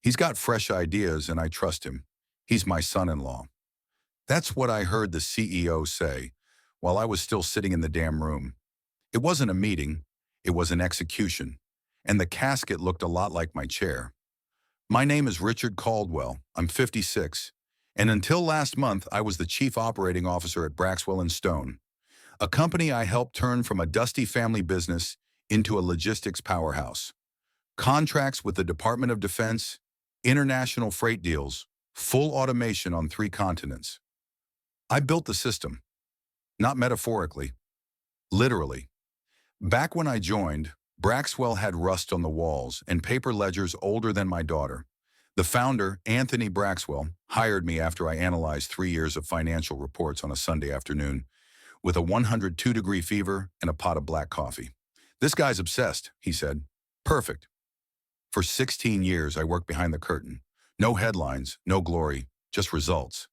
He's got fresh ideas and I trust him. He's my son-in-law. That's what I heard the CEO say while I was still sitting in the damn room. It wasn't a meeting, it was an execution, and the casket looked a lot like my chair. My name is Richard Caldwell. I'm 56, and until last month, I was the chief operating officer at Braxwell and Stone, a company I helped turn from a dusty family business into a logistics powerhouse. Contracts with the Department of Defense, international freight deals, full automation on 3 continents. I built the system, not metaphorically, literally. Back when I joined, Braxwell had rust on the walls and paper ledgers older than my daughter. The founder, Anthony Braxwell, hired me after I analyzed 3 years of financial reports on a Sunday afternoon with a 102-degree fever and a pot of black coffee. "This guy's obsessed," he said. "Perfect." For 16 years, I worked behind the curtain. No headlines, no glory, just results.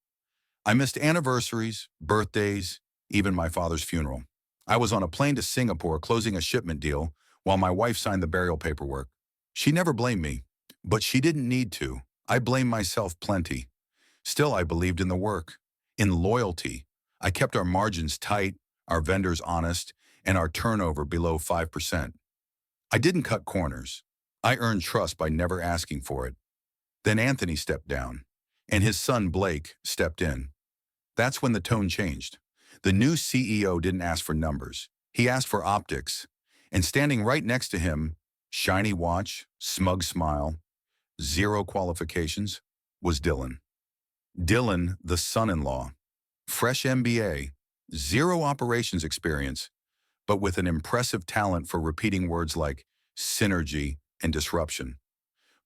I missed anniversaries, birthdays, even my father's funeral. I was on a plane to Singapore closing a shipment deal while my wife signed the burial paperwork. She never blamed me, but she didn't need to. I blamed myself plenty. Still, I believed in the work, in loyalty. I kept our margins tight, our vendors honest, and our turnover below 5%. I didn't cut corners. I earned trust by never asking for it. Then Anthony stepped down, and his son Blake stepped in. That's when the tone changed. The new CEO didn't ask for numbers. He asked for optics. And standing right next to him, shiny watch, smug smile, zero qualifications, was Dylan. Dylan, the son-in-law. Fresh MBA, zero operations experience, but with an impressive talent for repeating words like synergy and disruption.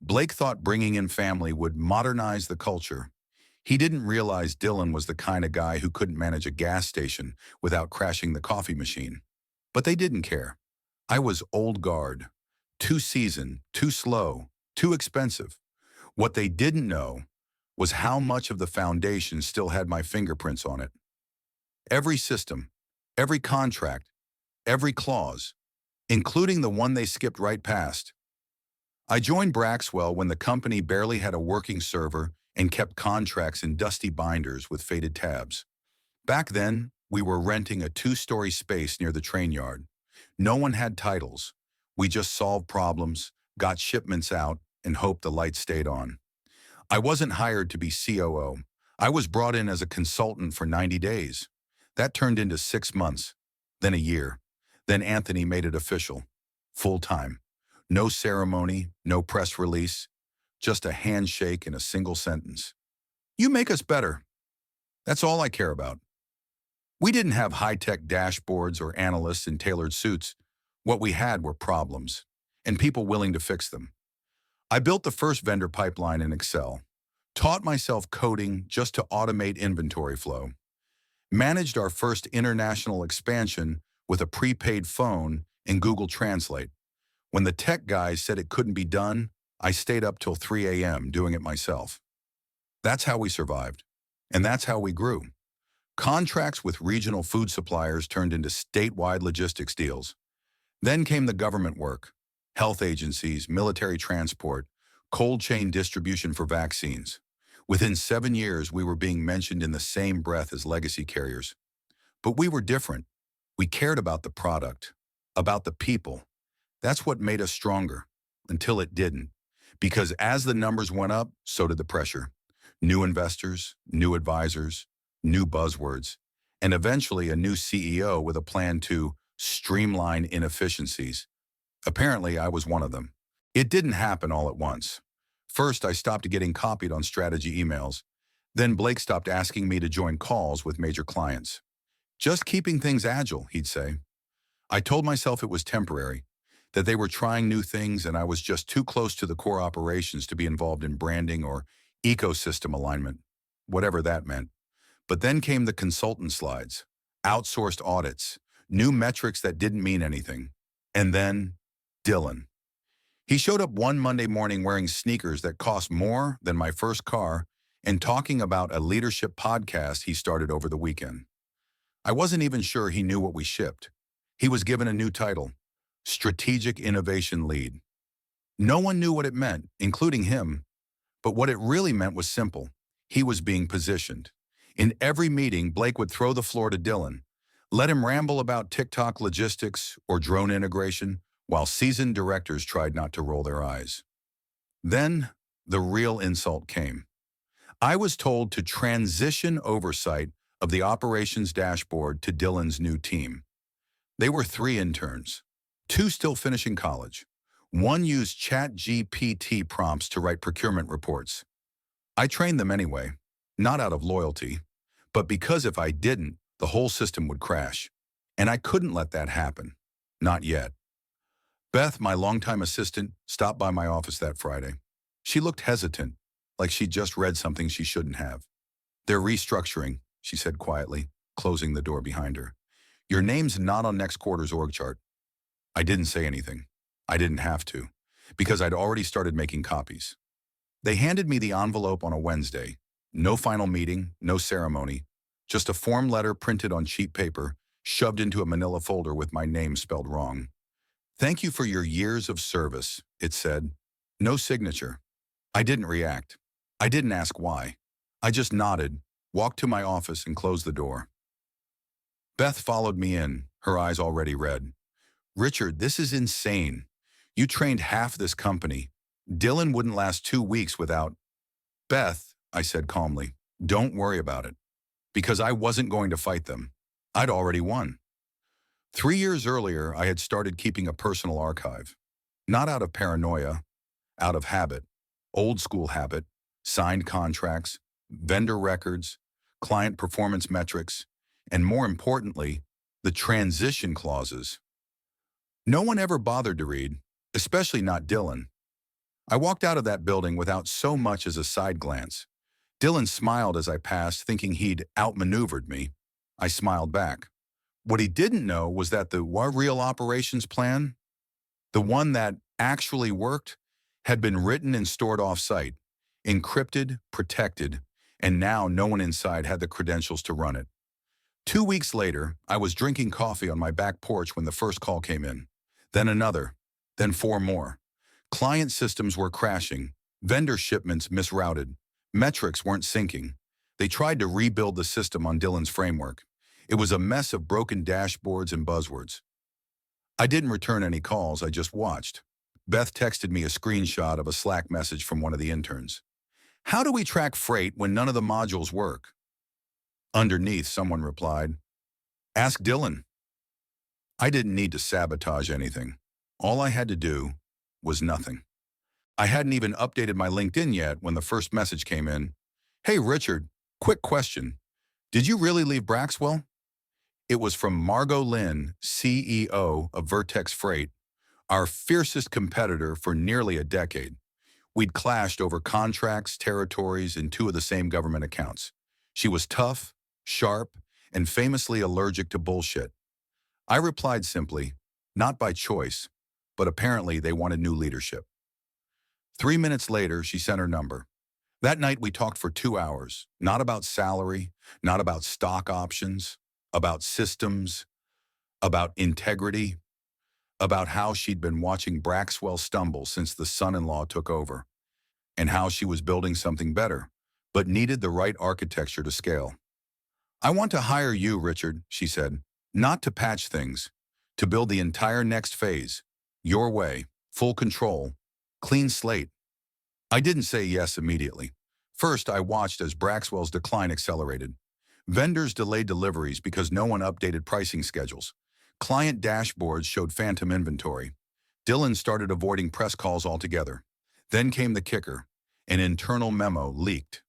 Blake thought bringing in family would modernize the culture. He didn't realize Dylan was the kind of guy who couldn't manage a gas station without crashing the coffee machine. But they didn't care. I was old guard, too seasoned, too slow, too expensive. What they didn't know was how much of the foundation still had my fingerprints on it. Every system, every contract, every clause, including the one they skipped right past. I joined Braxwell when the company barely had a working server and kept contracts in dusty binders with faded tabs. Back then, we were renting a 2-story space near the train yard. No one had titles. We just solved problems, got shipments out, and hoped the lights stayed on. I wasn't hired to be COO. I was brought in as a consultant for 90 days. That turned into 6 months, then a year. Then Anthony made it official, full-time. No ceremony, no press release, just a handshake and a single sentence. "You make us better." That's all I care about. We didn't have high-tech dashboards or analysts in tailored suits. What we had were problems, and people willing to fix them. I built the first vendor pipeline in Excel, taught myself coding just to automate inventory flow, managed our first international expansion with a prepaid phone and Google Translate. When the tech guys said it couldn't be done, I stayed up till 3 a.m. doing it myself. That's how we survived, and that's how we grew. Contracts with regional food suppliers turned into statewide logistics deals. Then came the government work, health agencies, military transport, cold chain distribution for vaccines. Within 7 years, we were being mentioned in the same breath as legacy carriers. But we were different. We cared about the product, about the people. That's what made us stronger, until it didn't. Because as the numbers went up, so did the pressure. New investors, new advisors, new buzzwords, and eventually a new CEO with a plan to streamline inefficiencies. Apparently, I was one of them. It didn't happen all at once. First, I stopped getting copied on strategy emails. Then Blake stopped asking me to join calls with major clients. "Just keeping things agile," he'd say. I told myself it was temporary, that they were trying new things and I was just too close to the core operations to be involved in branding or ecosystem alignment, whatever that meant. But then came the consultant slides, outsourced audits, new metrics that didn't mean anything. And then Dylan. He showed up one Monday morning wearing sneakers that cost more than my first car and talking about a leadership podcast he started over the weekend. I wasn't even sure he knew what we shipped. He was given a new title, Strategic Innovation Lead. No one knew what it meant, including him. But what it really meant was simple. He was being positioned. In every meeting, Blake would throw the floor to Dylan, let him ramble about TikTok logistics or drone integration, while seasoned directors tried not to roll their eyes. Then, the real insult came. I was told to transition oversight of the operations dashboard to Dylan's new team. They were 3 interns, 2 still finishing college. One used ChatGPT prompts to write procurement reports. I trained them anyway, not out of loyalty, but because if I didn't, the whole system would crash. And I couldn't let that happen. Not yet. Beth, my longtime assistant, stopped by my office that Friday. She looked hesitant, like she'd just read something she shouldn't have. "They're restructuring," she said quietly, closing the door behind her. "Your name's not on next quarter's org chart." I didn't say anything. I didn't have to, because I'd already started making copies. They handed me the envelope on a Wednesday. No final meeting, no ceremony, just a form letter printed on cheap paper, shoved into a manila folder with my name spelled wrong. "Thank you for your years of service," it said. No signature. I didn't react. I didn't ask why. I just nodded, walked to my office, and closed the door. Beth followed me in, her eyes already red. "Richard, this is insane. You trained half this company. Dylan wouldn't last 2 weeks without—" "Beth," I said calmly, "don't worry about it. Because I wasn't going to fight them. I'd already won." 3 years earlier, I had started keeping a personal archive. Not out of paranoia, out of habit. Old school habit, signed contracts, vendor records, client performance metrics, and more importantly, the transition clauses. No one ever bothered to read, especially not Dylan. I walked out of that building without so much as a side glance. Dylan smiled as I passed, thinking he'd outmaneuvered me. I smiled back. What he didn't know was that the real operations plan, the one that actually worked, had been written and stored off-site, encrypted, protected, and now no one inside had the credentials to run it. 2 weeks later, I was drinking coffee on my back porch when the first call came in. Then another, then 4 more. Client systems were crashing, vendor shipments misrouted, metrics weren't syncing. They tried to rebuild the system on Dylan's framework. It was a mess of broken dashboards and buzzwords. I didn't return any calls, I just watched. Beth texted me a screenshot of a Slack message from one of the interns. "How do we track freight when none of the modules work?" Underneath, someone replied, "Ask Dylan." I didn't need to sabotage anything. All I had to do was nothing. I hadn't even updated my LinkedIn yet when the first message came in. "Hey, Richard, quick question. Did you really leave Braxwell?" It was from Margot Lynn, CEO of Vertex Freight, our fiercest competitor for nearly a decade. We'd clashed over contracts, territories, and 2 of the same government accounts. She was tough, sharp, and famously allergic to bullshit. I replied simply, not by choice, but apparently they wanted new leadership. 3 minutes later, she sent her number. That night, we talked for 2 hours, not about salary, not about stock options, about systems, about integrity, about how she'd been watching Braxwell stumble since the son-in-law took over, and how she was building something better, but needed the right architecture to scale. "I want to hire you, Richard," she said, "not to patch things, to build the entire next phase, your way, full control, clean slate." I didn't say yes immediately. First, I watched as Braxwell's decline accelerated. Vendors delayed deliveries because no one updated pricing schedules. Client dashboards showed phantom inventory. Dylan started avoiding press calls altogether. Then came the kicker. An internal memo leaked.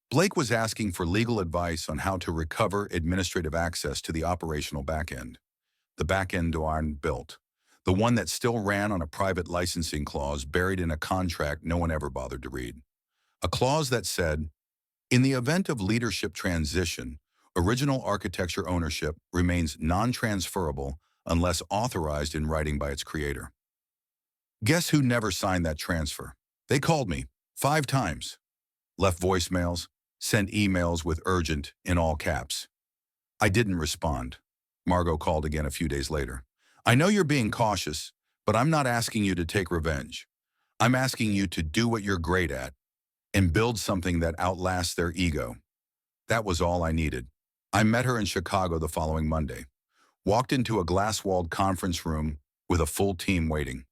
Blake was asking for legal advice on how to recover administrative access to the operational backend. The backend Duane built. The one that still ran on a private licensing clause buried in a contract no one ever bothered to read. A clause that said, "In the event of leadership transition, original architecture ownership remains non-transferable unless authorized in writing by its creator." Guess who never signed that transfer? They called me 5 times, left voicemails, sent emails with urgent in all caps. I didn't respond. Margot called again a few days later. "I know you're being cautious, but I'm not asking you to take revenge. I'm asking you to do what you're great at. and build something that outlasts their ego. That was all I needed. I met her in Chicago the following Monday. Walked into a glass-walled conference room with a full team waiting.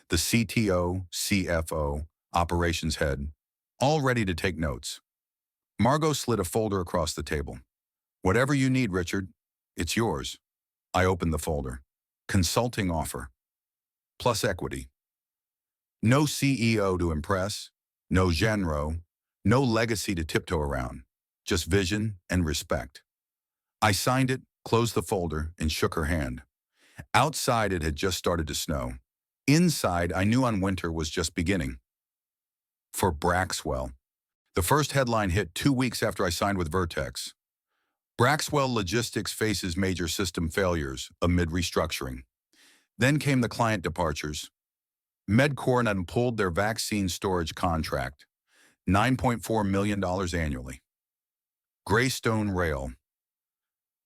The CTO, CFO, operations head, all ready to take notes. Margot slid a folder across the table. Whatever you need, Richard, it's yours. I opened the folder. Consulting offer. Plus equity. No CEO to impress, no genre, no legacy to tiptoe around, just vision and respect. I signed it, closed the folder, and shook her hand. Outside, it had just started to snow. Inside, I knew on winter was just beginning. For Braxwell. The first headline hit 2 weeks after I signed with Vertex. Braxwell Logistics faces major system failures amid restructuring. Then came the client departures. Medcorn had pulled their vaccine storage contract, $9.4 million annually. Greystone Rail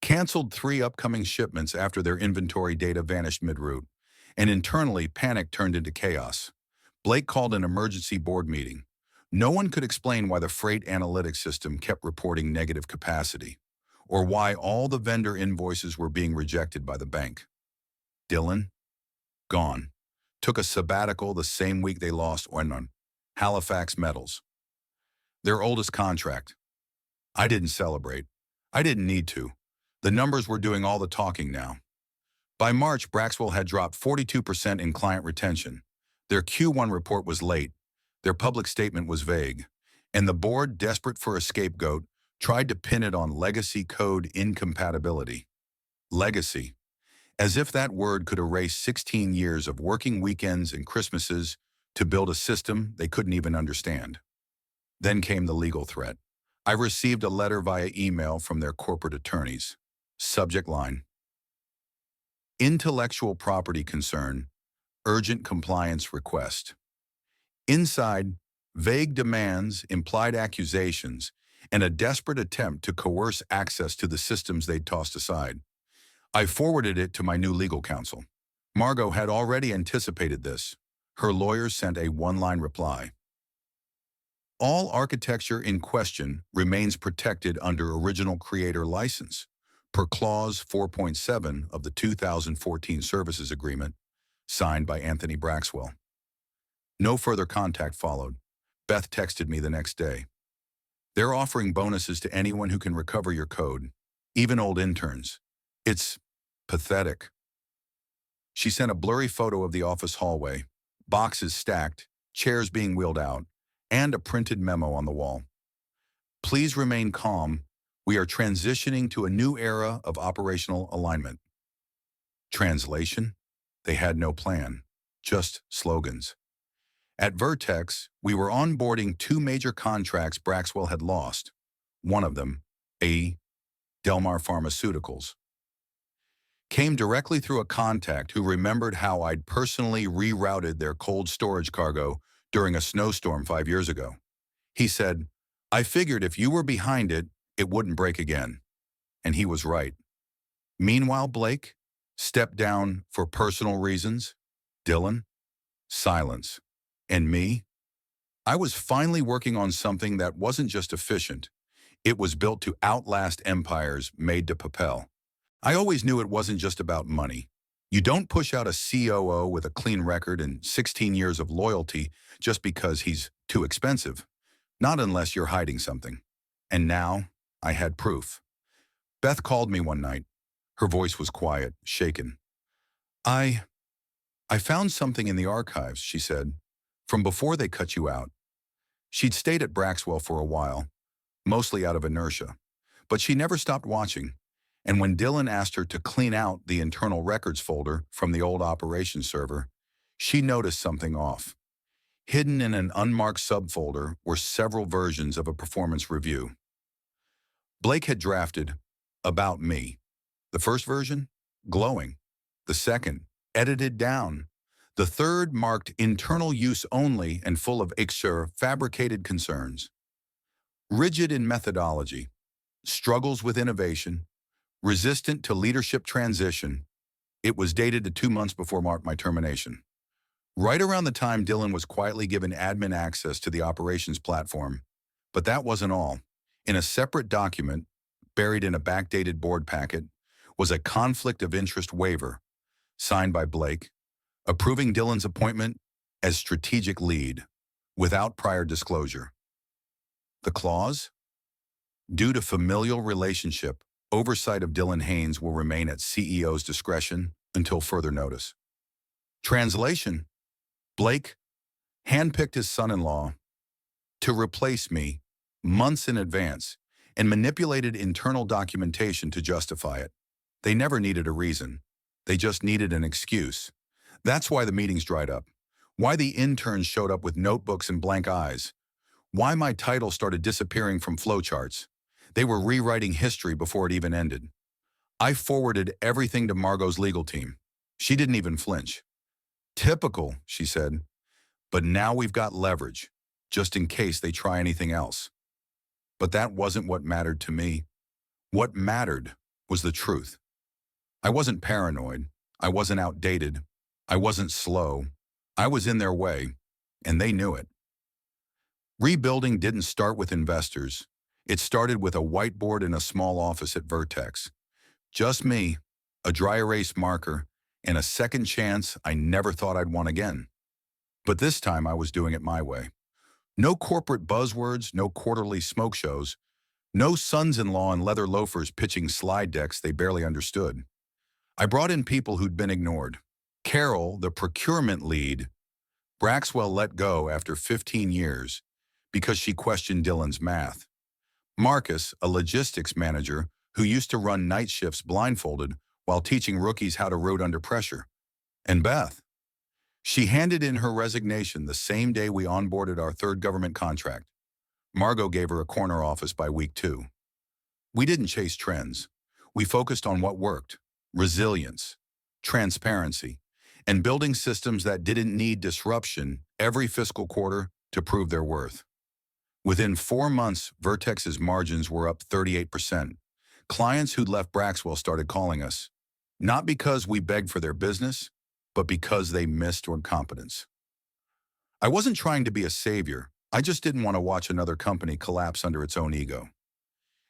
canceled 3 upcoming shipments after their inventory data vanished mid-route, and internally panic turned into chaos. Blake called an emergency board meeting. No one could explain why the freight analytics system kept reporting negative capacity, or why all the vendor invoices were being rejected by the bank. Dylan? Gone. Took a sabbatical the same week they lost on Halifax Metals, their oldest contract. I didn't celebrate. I didn't need to. The numbers were doing all the talking now. By March, Braxwell had dropped 42% in client retention. Their Q1 report was late. Their public statement was vague. And the board, desperate for a scapegoat, tried to pin it on legacy code incompatibility. Legacy. As if that word could erase 16 years of working weekends and Christmases to build a system they couldn't even understand. Then came the legal threat. I received a letter via email from their corporate attorneys. Subject line: intellectual property concern, urgent compliance request. Inside, vague demands, implied accusations, and a desperate attempt to coerce access to the systems they'd tossed aside. I forwarded it to my new legal counsel. Margot had already anticipated this. Her lawyers sent a one-line reply. All architecture in question remains protected under original creator license, per Clause 4.7 of the 2014 Services Agreement, signed by Anthony Braxwell. No further contact followed. Beth texted me the next day. They're offering bonuses to anyone who can recover your code, even old interns. It's pathetic. She sent a blurry photo of the office hallway, boxes stacked, chairs being wheeled out, and a printed memo on the wall. Please remain calm. We are transitioning to a new era of operational alignment. Translation? They had no plan, just slogans. At Vertex, we were onboarding 2 major contracts Braxwell had lost. One of them, a Delmar Pharmaceuticals, came directly through a contact who remembered how I'd personally rerouted their cold storage cargo during a snowstorm 5 years ago. He said, I figured if you were behind it, it wouldn't break again. And he was right. Meanwhile, Blake stepped down for personal reasons. Dylan? Silence. And me? I was finally working on something that wasn't just efficient. It was built to outlast empires made to propel. I always knew it wasn't just about money. You don't push out a COO with a clean record and 16 years of loyalty just because he's too expensive. Not unless you're hiding something. And now, I had proof. Beth called me one night. Her voice was quiet, shaken. I found something in the archives, she said, from before they cut you out. She'd stayed at Braxwell for a while, mostly out of inertia, but she never stopped watching. And when Dylan asked her to clean out the internal records folder from the old operations server, she noticed something off. Hidden in an unmarked subfolder were several versions of a performance review. Blake had drafted About Me. The first version, glowing. The second, edited down. The third marked internal use only and full of fabricated concerns. Rigid in methodology, struggles with innovation, resistant to leadership transition. It was dated to 2 months before my termination. Right around the time Dylan was quietly given admin access to the operations platform. But that wasn't all. In a separate document, buried in a backdated board packet, was a conflict of interest waiver, signed by Blake, approving Dylan's appointment as strategic lead, without prior disclosure. The clause? Due to familial relationship, oversight of Dylan Haynes will remain at CEO's discretion until further notice. Translation: Blake handpicked his son-in-law to replace me months in advance and manipulated internal documentation to justify it. They never needed a reason. They just needed an excuse. That's why the meetings dried up. Why the interns showed up with notebooks and blank eyes. Why my title started disappearing from flowcharts. They were rewriting history before it even ended. I forwarded everything to Margot's legal team. She didn't even flinch. Typical, she said. But now we've got leverage, just in case they try anything else. But that wasn't what mattered to me. What mattered was the truth. I wasn't paranoid. I wasn't outdated. I wasn't slow. I was in their way, and they knew it. Rebuilding didn't start with investors. It started with a whiteboard in a small office at Vertex. Just me, a dry erase marker, and a second chance I never thought I'd want again. But this time I was doing it my way. No corporate buzzwords, no quarterly smoke shows, no sons-in-law in leather loafers pitching slide decks they barely understood. I brought in people who'd been ignored. Carol, the procurement lead, Braxwell let go after 15 years because she questioned Dylan's math. Marcus, a logistics manager who used to run night shifts blindfolded while teaching rookies how to root under pressure. And Beth. She handed in her resignation the same day we onboarded our third government contract. Margot gave her a corner office by week 2. We didn't chase trends. We focused on what worked: resilience, transparency, and building systems that didn't need disruption every fiscal quarter to prove their worth. Within 4 months, Vertex's margins were up 38%. Clients who'd left Braxwell started calling us, not because we begged for their business, but because they missed our competence. I wasn't trying to be a savior. I just didn't want to watch another company collapse under its own ego.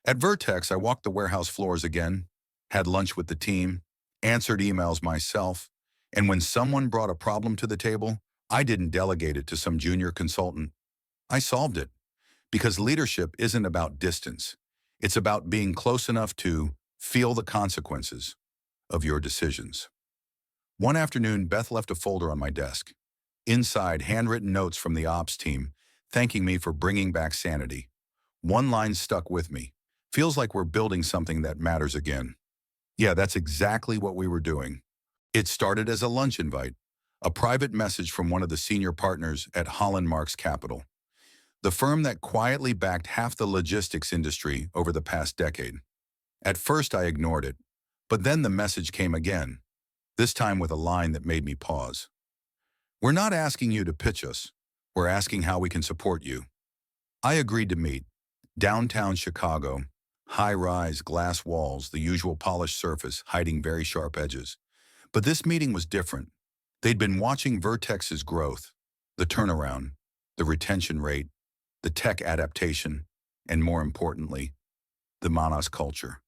At Vertex, I walked the warehouse floors again, had lunch with the team, answered emails myself, and when someone brought a problem to the table, I didn't delegate it to some junior consultant. I solved it, because leadership isn't about distance. It's about being close enough to feel the consequences of your decisions. One afternoon, Beth left a folder on my desk. Inside, handwritten notes from the ops team, thanking me for bringing back sanity. One line stuck with me. Feels like we're building something that matters again. Yeah, that's exactly what we were doing. It started as a lunch invite, a private message from one of the senior partners at Holland Marks Capital, the firm that quietly backed half the logistics industry over the past decade. At first, I ignored it, but then the message came again, this time with a line that made me pause. We're not asking you to pitch us. We're asking how we can support you. I agreed to meet. Downtown Chicago, high-rise glass walls, the usual polished surface hiding very sharp edges. But this meeting was different. They'd been watching Vertex's growth, the turnaround, the retention rate, the tech adaptation, and more importantly, the Manas culture.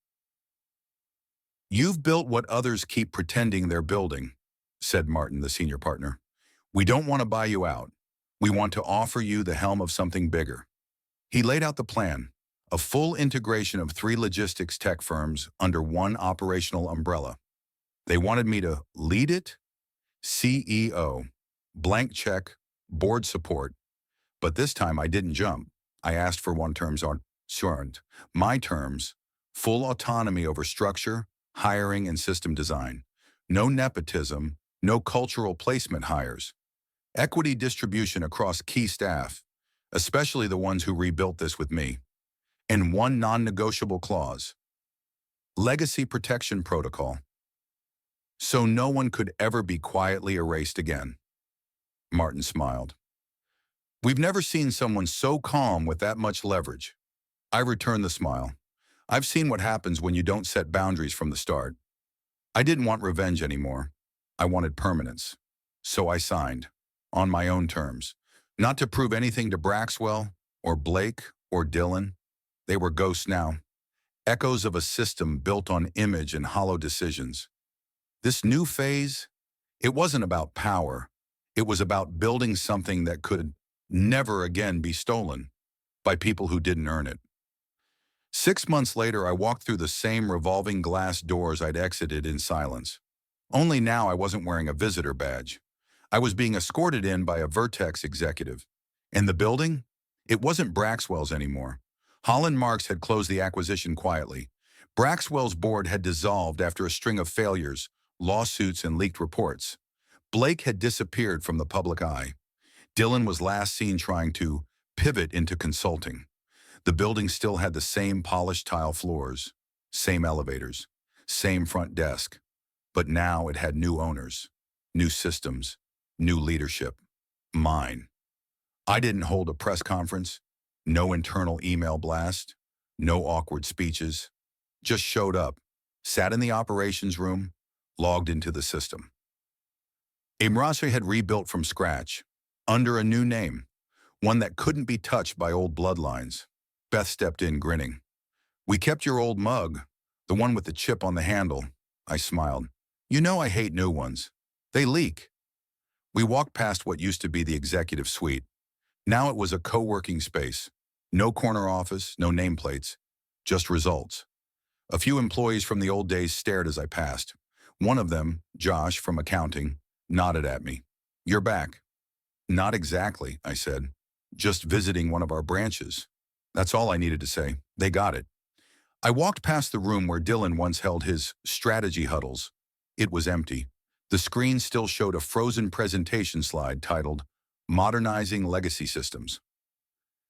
You've built what others keep pretending they're building, said Martin, the senior partner. We don't want to buy you out. We want to offer you the helm of something bigger. He laid out the plan, a full integration of 3 logistics tech firms under one operational umbrella. They wanted me to lead it, CEO, blank check, board support. But this time I didn't jump. I asked for one terms on short. My terms: full autonomy over structure, hiring, and system design. No nepotism, no cultural placement hires. Equity distribution across key staff, especially the ones who rebuilt this with me. And one non-negotiable clause: legacy protection protocol. So no one could ever be quietly erased again. Martin smiled. We've never seen someone so calm with that much leverage. I returned the smile. I've seen what happens when you don't set boundaries from the start. I didn't want revenge anymore. I wanted permanence. So I signed. on my own terms. Not to prove anything to Braxwell or Blake or Dylan. They were ghosts now, echoes of a system built on image and hollow decisions. This new phase, it wasn't about power. It was about building something that could never again be stolen by people who didn't earn it. 6 months later, I walked through the same revolving glass doors I'd exited in silence. Only now I wasn't wearing a visitor badge. I was being escorted in by a Vertex executive. And the building? It wasn't Braxwell's anymore. Holland Marks had closed the acquisition quietly. Braxwell's board had dissolved after a string of failures, lawsuits, and leaked reports. Blake had disappeared from the public eye. Dylan was last seen trying to pivot into consulting. The building still had the same polished tile floors, same elevators, same front desk. But now it had new owners, new systems, new leadership. Mine. I didn't hold a press conference, no internal email blast, no awkward speeches. Just showed up, sat in the operations room, logged into the system. Imrashe had rebuilt from scratch, under a new name, one that couldn't be touched by old bloodlines. Beth stepped in, grinning. "We kept your old mug, the one with the chip on the handle." I smiled. "You know I hate new ones. They leak." We walked past what used to be the executive suite. Now it was a co-working space. No corner office, no nameplates, just results. A few employees from the old days stared as I passed. One of them, Josh from accounting, nodded at me. "You're back." "Not exactly," I said. "Just visiting one of our branches." That's all I needed to say. They got it. I walked past the room where Dylan once held his strategy huddles. It was empty. The screen still showed a frozen presentation slide titled Modernizing Legacy Systems.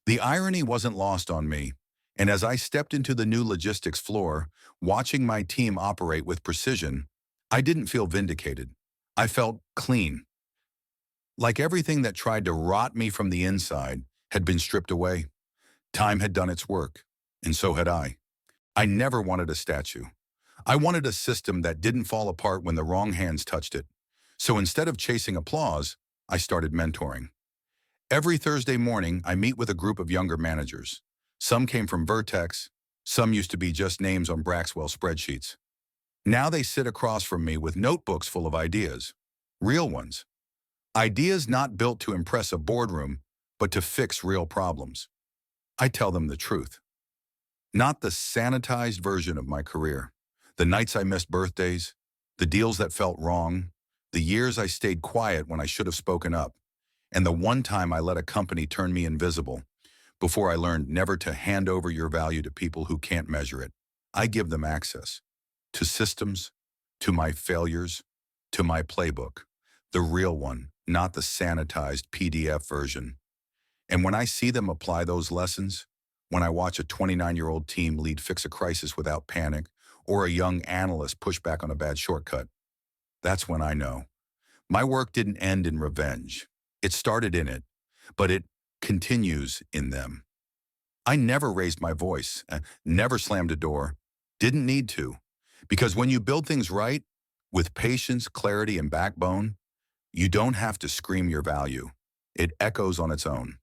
The irony wasn't lost on me, and as I stepped into the new logistics floor, watching my team operate with precision, I didn't feel vindicated. I felt clean. Like everything that tried to rot me from the inside had been stripped away. Time had done its work, and so had I. I never wanted a statue. I wanted a system that didn't fall apart when the wrong hands touched it. So instead of chasing applause, I started mentoring. Every Thursday morning, I meet with a group of younger managers. Some came from Vertex, some used to be just names on Braxwell spreadsheets. Now they sit across from me with notebooks full of ideas. Real ones. Ideas not built to impress a boardroom, but to fix real problems. I tell them the truth. Not the sanitized version of my career. The nights I missed birthdays, the deals that felt wrong, the years I stayed quiet when I should have spoken up, and the one time I let a company turn me invisible before I learned never to hand over your value to people who can't measure it. I give them access to systems, to my failures, to my playbook, the real one, not the sanitized PDF version. And when I see them apply those lessons, when I watch a 29-year-old team lead fix a crisis without panic, or a young analyst push back on a bad shortcut, that's when I know. My work didn't end in revenge. It started in it, but it continues in them. I never raised my voice, never slammed a door, didn't need to. Because when you build things right, with patience, clarity, and backbone, you don't have to scream your value. It echoes on its own.